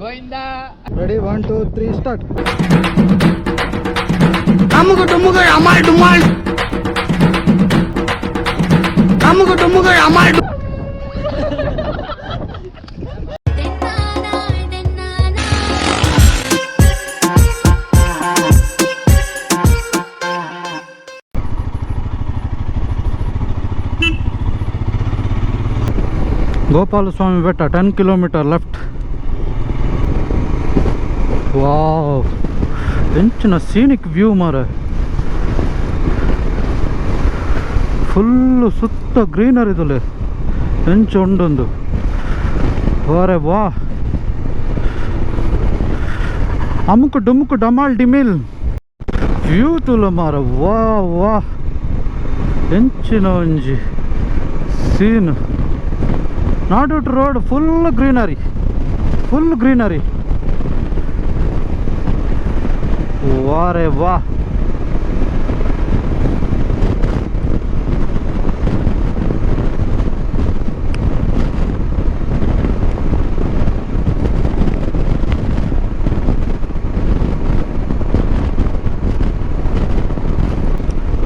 Govinda. Ready 1 2 3 start. ಅಮ್ಮಗ ಟುಮ್ಮಗ Amal ಡುಮಾಲ್, ಅಮ್ಮಗ ಟುಮ್ಮಗ Amal. Gopal Swamy betta 10 kilometer left. Wow, ಎಂಚಿನ scenic view ಮಾರೆ. ಫುಲ್ಲು ಸುತ್ತ ಗ್ರೀನರಿ ಇದಲ್ಲಿ ಎಂಚು ಉಂಡೊಂದು ವಾರೆ ವಾ. ಅಮುಕು ಡುಮುಕು ಡಮಾಲ್ ಡಿಮಿಲ್ ವ್ಯೂ ತುಲ ಮಾರೆ. ವಾ ವಾ ಎಂಚಿನ ಒಂಜಿ ಸೀನ್. ನಾಡೋಟ್ road full greenery, full greenery. ವಾರೆ ವಾ.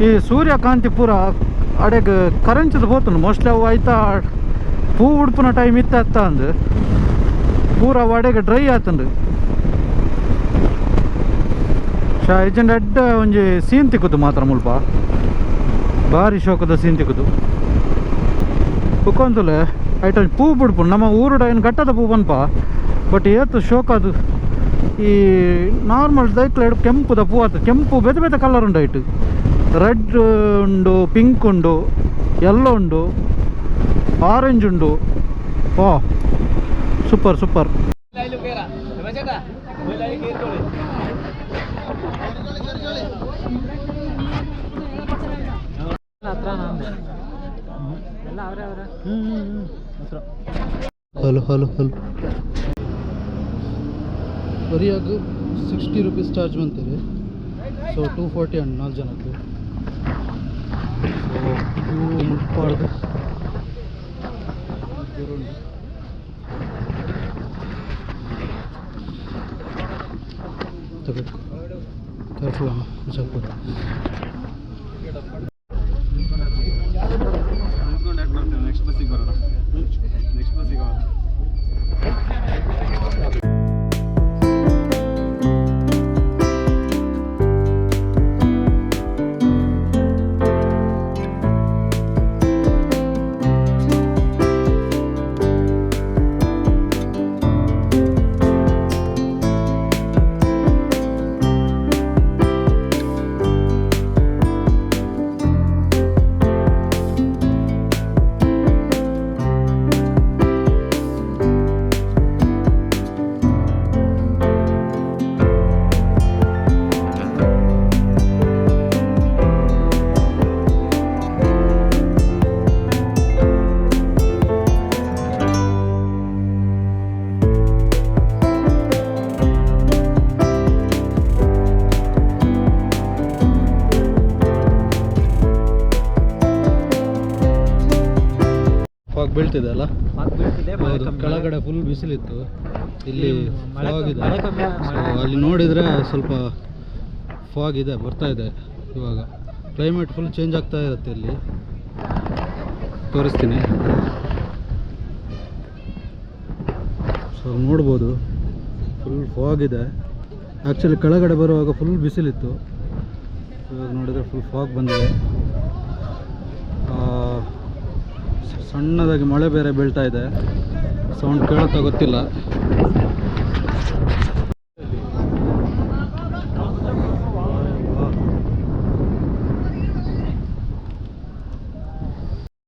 ಈ ಸೂರ್ಯಕಾಂತಿ ಪೂರ ಅಡೆಗೆ ಕರೆಂಚದು ಹೋತನು ಮೋಸ್ಟ್ಲಿ ಅವು ಆಯ್ತಾ ಪೂ ಉಡುಪಿನ ಟೈಮ್ ಇತ್ತ ಅಂದು ಪೂರ ಅಡೆಗೆ ಡ್ರೈ ಆತಂದು. ಇಜೆಂಡ್ ಎಡ್ಡ ಒಂಜಿ ಸೀನ್ ತಿಕ್ಕುದು ಮಾತ್ರ ಮುಲ್ಪ ಭಾರಿ ಶೋಕದ ಸೀನ್ ತಿಕ್ಕುದು. ಕುಕ್ಕೊಂತುಲೆ ಐಟ ಪೂ ಬಿಡ್ಪು ನಮ್ಮ ಊರುಡ ಏನು ಗಟ್ಟದ ಪೂ ಬನ್ಪ. ಬಟ್ ಏತು ಶೋಕ ಅದು ಈ ನಾರ್ಮಲ್ ದೈಕ್ಲ ಕೆಂಪುದ ಪೂ ಆತ. ಕೆಂಪು ಬೇತೆ ಬೇತೆ ಕಲರ್ ಉಂಡು ಐಟು. ರೆಡ್ ಉಂಡು, ಪಿಂಕ್ ಉಂಡು, ಯೆಲ್ಲೋ ಉಂಡು, ಆರೆಂಜ್ ಉಂಡು. ವಾ super super. Hello hello hello. ಬರಿಯಾಗ 60 ರೂಪೀಸ್ ಚಾರ್ಜ್ ಬಂತೀರಿ. ಸೊ 240 ಅಂಡ್ 4 ಜನಕ್ಕೆ. ಸೊ ಮುಟ್ಪಾಡ್ದು ತಗೋಬೇಕು. ಕೇರ್ಫುಲ್ ಅಮ್ಮ ಸ್ವಲ್ಪ. ನೆಕ್ಸ್ಟ್ ಬಸ್ಸಿಗೆ ಬರೋಣ. ನೆಕ್ಸ್ಟ್ ಬಸ್ಸಿಗೆ ಬರೋಣ. ಬೀಳ್ತಿದೆ ಅಲ್ಲ. ಹೌದು, ಕೆಳಗಡೆ ಫುಲ್ ಬಿಸಿಲಿತ್ತು. ಇಲ್ಲಿ ಫಾಗ್ ಇದೆ. ಅಲ್ಲಿ ನೋಡಿದರೆ ಸ್ವಲ್ಪ ಫಾಗ್ ಇದೆ, ಬರ್ತಾ ಇದೆ. ಇವಾಗ ಕ್ಲೈಮೇಟ್ ಫುಲ್ ಚೇಂಜ್ ಆಗ್ತಾ ಇರುತ್ತೆ. ಇಲ್ಲಿ ತೋರಿಸ್ತೀನಿ. ಸೊ ನೋಡ್ಬೋದು ಫುಲ್ ಫಾಗ್ ಇದೆ. ಆ್ಯಕ್ಚುಲಿ ಕೆಳಗಡೆ ಬರುವಾಗ ಫುಲ್ ಬಿಸಿಲಿತ್ತು. ಇವಾಗ ನೋಡಿದರೆ ಫುಲ್ ಫಾಗ್ ಬಂದಿದೆ. ಸಣ್ಣದಾಗಿ ಮಳೆ ಬೇರೆ ಬೀಳ್ತಾ ಇದೆ. ಸೌಂಡ್ ಕೇಳುತ್ತಾ ಗೊತ್ತಿಲ್ಲ.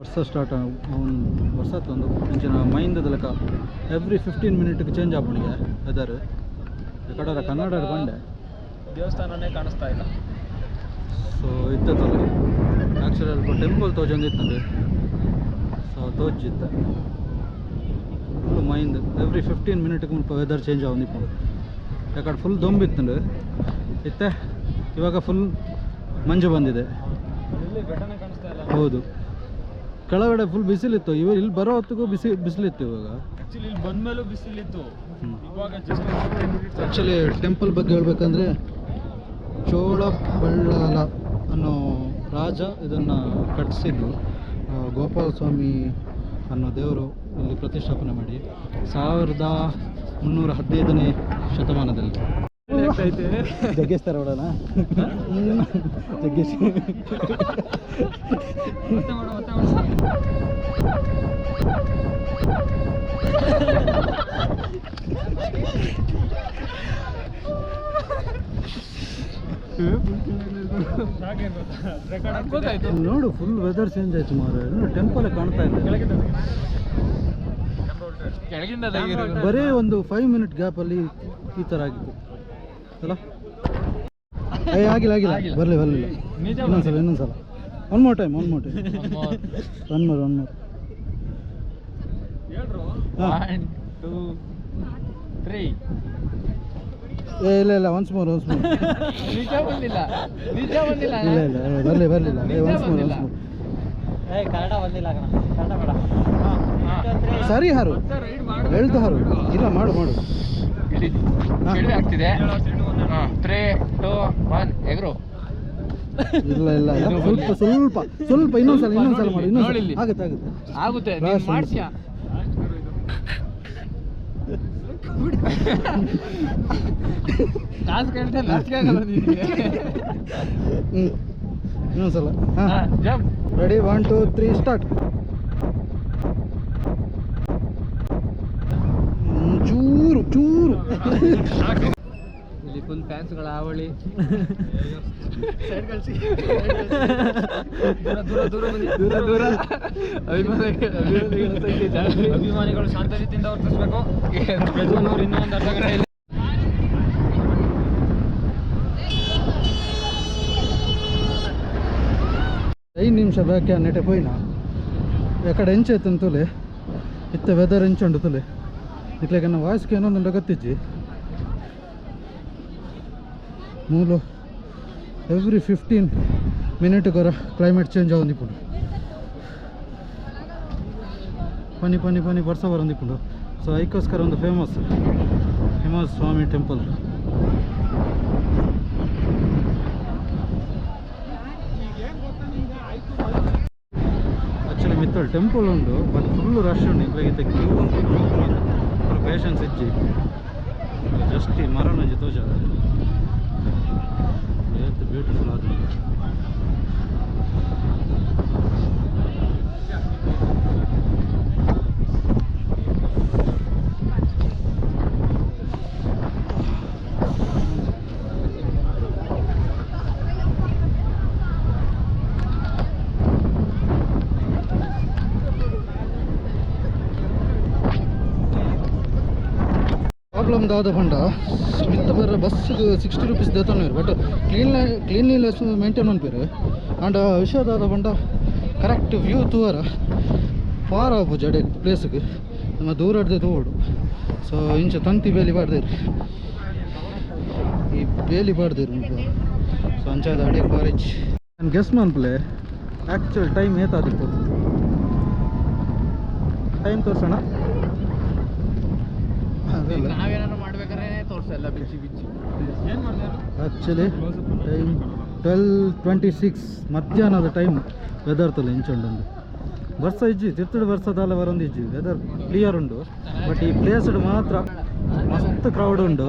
ವರ್ಷ ಸ್ಟಾರ್ಟ್ ವರ್ಷ ತಂದು ಇಂಚಿನ ಮೈಂದದ ಲೆಕ್ಕ ಎವ್ರಿ 15 ಮಿನಿಟ್ಗೆ ಚೇಂಜ್ ಆಗ್ಬಿಡಿಗೆ ವೆದರ್. ಈ ಕಡೆ ಕನ್ನಡ ಬಂಡೆ ದೇವಸ್ಥಾನನೇ ಕಾಣಿಸ್ತಾ ಇಲ್ಲ. ಸೊ ಇತ್ತಲ್ಲ ಆ್ಯಕ್ಚುಲಿ ಅಲ್ಪ ಟೆಂಪಲ್ ತೋಜಂದಿತ್ತಂದ್ರೆ. ಸೊ ತೋಜಿತ್ತು ಫುಲ್ ಮೈಂದು ಎವ್ರಿ 15 ಮಿನಿಟ್ಗೆ ಮುಲ್ಪ ವೆದರ್ ಚೇಂಜ್ ಆಗೋದಿಪ್ಪ. ಯಾಕಡೆ ಫುಲ್ ದೊಂಬಿತ್ತಂಡು ಇತ್ತೆ. ಇವಾಗ ಫುಲ್ ಮಂಜು ಬಂದಿದೆ. ಹೌದು, ಕೆಳಗಡೆ ಫುಲ್ ಬಿಸಿಲಿತ್ತು, ಇವಾಗ ಇಲ್ಲಿ ಬರೋ ಹೊತ್ತಿಗೂ ಬಿಸಿಲಿತ್ತು. ಇವಾಗ ಆ್ಯಕ್ಚುಲಿ ಇಲ್ಲಿ ಬಂದಮೇಲೂ ಬಿಸಿಲಿತ್ತು, ಇವಾಗ ಜಸ್ಟ್ ಆ್ಯಕ್ಚುಲಿ ಟೆಂಪಲ್ ಬಗ್ಗೆ ಹೇಳ್ಬೇಕಂದ್ರೆ ಚೋಳಬಳ್ಳಾಲ ಅನ್ನೋ ರಾಜ ಇದನ್ನು ಕಟ್ಟಿಸಿದ್ದು. ಗೋಪಾಲ ಸ್ವಾಮಿ ಅನ್ನೋ ದೇವರು ಇಲ್ಲಿ ಪ್ರತಿಷ್ಠಾಪನೆ ಮಾಡಿ 1315ನೇ ಶತಮಾನದಲ್ಲಿ ಜಗ್ಗೇಶ್ತರ ಹೊಡೋಣ ಜಗ್ಗೇಶ್ ನೋಡು ಫುಲ್ ವೆದರ್ ಚೇಂಜ್ ಆಯ್ತು ಮಾರ. ಟೆಂಪಲ್ ಕಾಣ್ತಾ ಇಲ್ಲ, ಬರೀ ಒಂದು 5 ಮಿನಿಟ್ ಗ್ಯಾಪಲ್ಲಿ ಈ ಥರ ಆಗಿತ್ತು ಅಲ್ಲ. ಆಗಿಲ್ಲ ಬರಲಿಲ್ಲ. ಇನ್ನೊಂದ್ಸಲ one more time one more ಇಲ್ಲ ಒನ್ಸ್ ಮೋರ್ ಬಂದಿಲ್ಲ ಬರಲಿಲ್ಲ ಒನ್ಸ್ ಮೋರ್ ಕನ್ನಡ ಬಂದಿಲ್ಲ ಕನ್ನಡ ಬೇಡ. ಸರಿ ಹಾರು ಹೇಳ್ತು ಹಾರು ಇಲ್ಲ ಮಾಡು ಆಗ್ತಿದೆ. 3, 2, 1 ಎಗ್ರು. ಇಲ್ಲ ಸ್ವಲ್ಪ ಇನ್ನೊಂದ್ಸಲ ಮಾಡು. ಆಗುತ್ತೆ ಮಾಡ್ತೀಯಾ? ಇನ್ನೊಂದ್ಸಲ ರೆಡಿ 1 2 3 ಸ್ಟಾರ್ಟ್. ಚೂರು ಇಲ್ಲಿ ಫುಲ್ ಫ್ಯಾನ್ಸ್ಗಳ ಹಾವಳಿ. ದೂರ ಅಭಿಮಾನಿಗಳು ಶಾಂತ ರೀತಿಯಿಂದ ವರ್ತಿಸಬೇಕು. ಯಜಮಾನವರು ಇನ್ನೂ ಒಂದು ಅರ್ಧ ಗಂಟೆ 5 నిమిష బ్యాక్ నెట్టే పోయినా ఎక్కడ ఎంచేతుంతులే ఇత్త వెదర్ ఎంచుండుతులే ఇట్లా కన్నా వాయిస్కి ಏನೊಂದು ಗೊತ್ತಿಜ್ಜಿ ಮೂಲು ఎవ్రీ 15 మినిట్ కొర క్లైమేట్ చేంజ్ అవుంది. ఇప్పుడు పని ವರ್ಷ ಬರಂದು ఇప్పుడు. ಸೊ ಅದಕ್ಕೋಸ್ಕರ ಒಂದು ಫೇಮಸ್ ಹಿಮವದ್ ಸ್ವಾಮಿ ಟೆಂಪಲ್. ಆ್ಯಕ್ಚುಲಿ ಮಿತ್ತಲ್ ಟೆಂಪಲ್ ಉಂಡು ಬಟ್ ಫುಲ್ ರಶ್ ಉಂಡು. ಇವಾಗೈತೆ ಕ್ಯೂ ಉಂಟು, ಫುಲ್ ಪೇಷನ್ಸ್ ಇಜ್ಜಿ ಜಸ್ಟ್ ಈ ಮರ ನಂಜಿ ತೋಜ ಬ್ಯೂಟಿಫುಲ್ ಆದ. ಪ್ರಾಬ್ಲಮ್ ದಾದ ಪಂಡ ಮಿತ್ತ ಬೇರೆ ಬಸ್ಸಿಗೆ 60 ರೂಪೀಸ್ ದೇತಾನೆ ಬಟ್ ಕ್ಲೀನ್ಲಿನೆಸ್ ಮೇಂಟೈನ್ ಅನ್ಪೇರು. ಆ್ಯಂಡ್ ವಿಷಯದಾದ ಪಂಡ ಕರೆಕ್ಟ್ ವ್ಯೂ ತೂವರ ಫಾರ್ ಆಗ್ಬೋದು ಜಡೆ ಪ್ಲೇಸ್ಗೆ ನಮ್ಮ ದೂರ ಹಿಡ್ದೆ ತೋಡು. ಸೊ ಇಂಚ ತಂತಿ ಬೇಲಿ ಬಾಡ್ದೇರು, ಈ ಬೇಲಿ ಬಾಡ್ದೇರು. ಸೊ ಅಂಚಾದ ಅಡೆ ಕಾಲೇಜ್ ನಾನು ಗೆಸ್ ಮನ್ಪ್ಲೆ ಆ್ಯಕ್ಚುಲ್ ಟೈಮ್ ಏತಾದಿತ್ತು. ಟೈಮ್ ತೋರ್ಸೋಣ. ನಾವೇನಾದ್ರು ಮಾಡ್ಬೇಕಾದ್ರೆ ತೋರಿಸಲ್ಲ ಬಿಚ್ಚಿ ಆ್ಯಕ್ಚುಲಿ ಟೈಮ್ 12:26 ಮಧ್ಯಾಹ್ನದ ಟೈಮ್. ವೆದರ್ ತಲೆ ಇಂಚುಂಡು ವರ್ಷ ಇಜ್ಜಿ ತಿರ್ತುಡು ವರ್ಷದಲ್ಲ ಬರೊಂದು ಇಜ್ಜಿ ವೆದರ್ ಕ್ಲಿಯರ್ ಉಂಡು. ಬಟ್ ಈ ಪ್ಲೇಸ್ಡ್ ಮಾತ್ರ ಮಸ್ತ್ ಕ್ರೌಡ್ ಉಂಡು.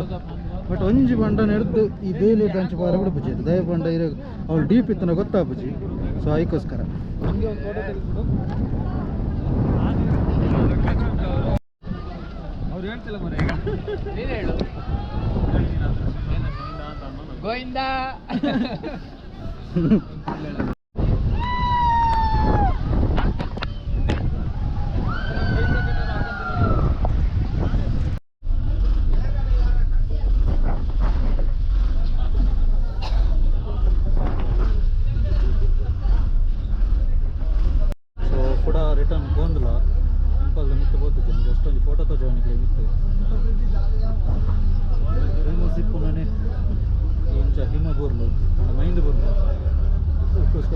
ಬಟ್ ಒಂಜಿ ಬಂಡ ನಡೆದು ಈ ಬೇಲಿ ಅಂಚು ಬಾರ ಕೂಡ ಬುಜಿ ದಯ ಬಂಡ ಇರೋ ಅವ್ಳು ಡೀಪ್ ಇತ್ತನ ಗೊತ್ತಾ ಬುಜಿ. ಸೊ ಅದಕ್ಕೋಸ್ಕರ ಅವ್ರು ಹೇಳ್ತಿಲ್ಲ ಮರ ಈಗ ನೀನು ಹೇಳು ಗೋವಿಂದ. ಸೊ ಕೂಡ ರಿಟರ್ನ್ ಗೋಂದಲ ಟೆಂಪಲ್ ಮಿತ್ತು ಬೋತಿದ್ದೆ ಜಸ್ಟ್ ಒಂದು ಫೋಟೋ ತೋಜಾನಿಕ್ಲೆ ಮಿತ್ತು ಫೇಮಸ್ ಇಪ್ಪುನೇ ಇಂಚ ಹಿಮ ಬೋರ್ಲು ಮೈಂಡ್ ಬೋರ್ಲು ಅದಕ್ಕೋಸ್ಕರ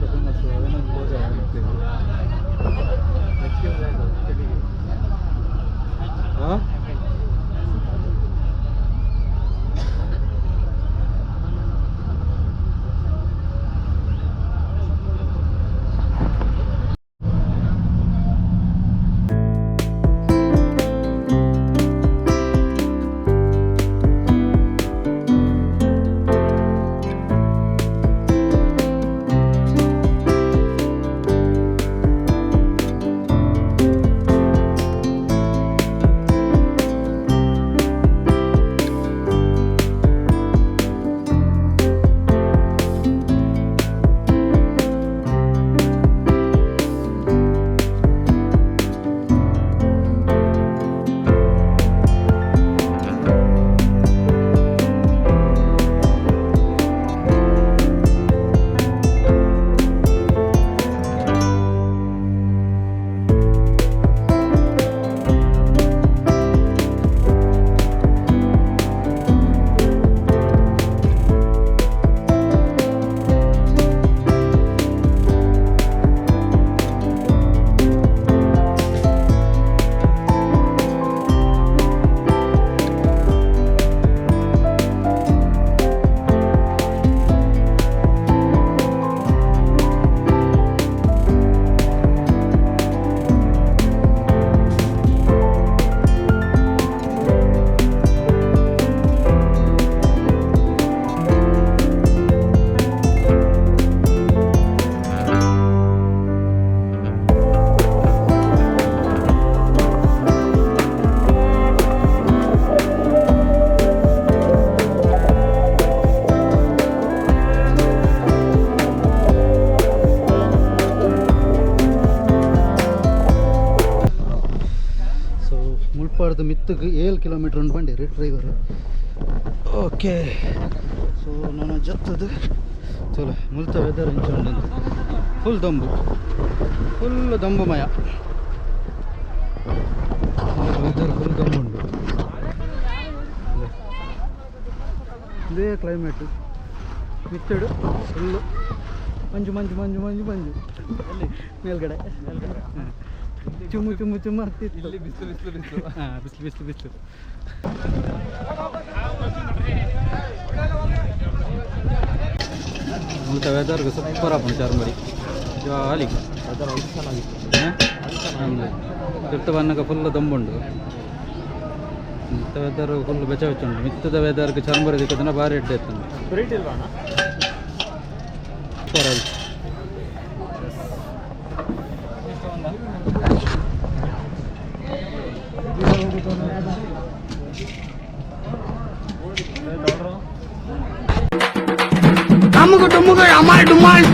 ಹೊತ್ತಕ್ಕೆ 7 ಕಿಲೋಮೀಟ್ರ್ ಉಂಟು ಬಂದಿರಿ ಡ್ರೈವರು. ಓಕೆ ಸೊ ನಾನು ಜತ್ತದು ಚಲೋ ಮುಲ್ತ ವೆದರ್ ಇಂಚು ಫುಲ್ ದಂಬುಮಯ ವೆದರ್ ಫುಲ್ ದಮ್ಮುಂಡು. ಇದೇ ಕ್ಲೈಮೇಟು ಮಿತ್ತಡು ಫುಲ್ಲು ಮಂಜು ಮೇಲ್ಗಡೆ ಚುಮ್ಮು ಆಗ್ತಿತ್ತು. ಹಾಂ ಬಿಸಿಲು ಮುಲ್ತ ವೆದರ್ಗೆ ಸೂಪರ್ ಆಪಣೆ ಚಾರ್ಮಡಿ ಜಾಲಿ ತಿರ್ತವನ್ನಕ ಫುಲ್ ದಮ್ಮುಂಡು. ಮಿತ್ತ ವೆದರ್ ಫುಲ್ ಬೆಚ್ಚುಂಡು. ಮಿತ್ತದ ವೆದರ್ಗೆ ಚಾರ್ಮಡಿ ದಿಕ್ಕದನ್ನ ಭಾರಿ ಎಡ್ಡೆ ಇತ್ತು. ಬ್ರೇಟ್ ಇಲ್ವಾ ಸೂಪರ್ ಆಗಿ ಅಮ್ಮಗ ಡುಮ್ಮಗ ಅಮಾಲ್ ಡುಮಾಲ್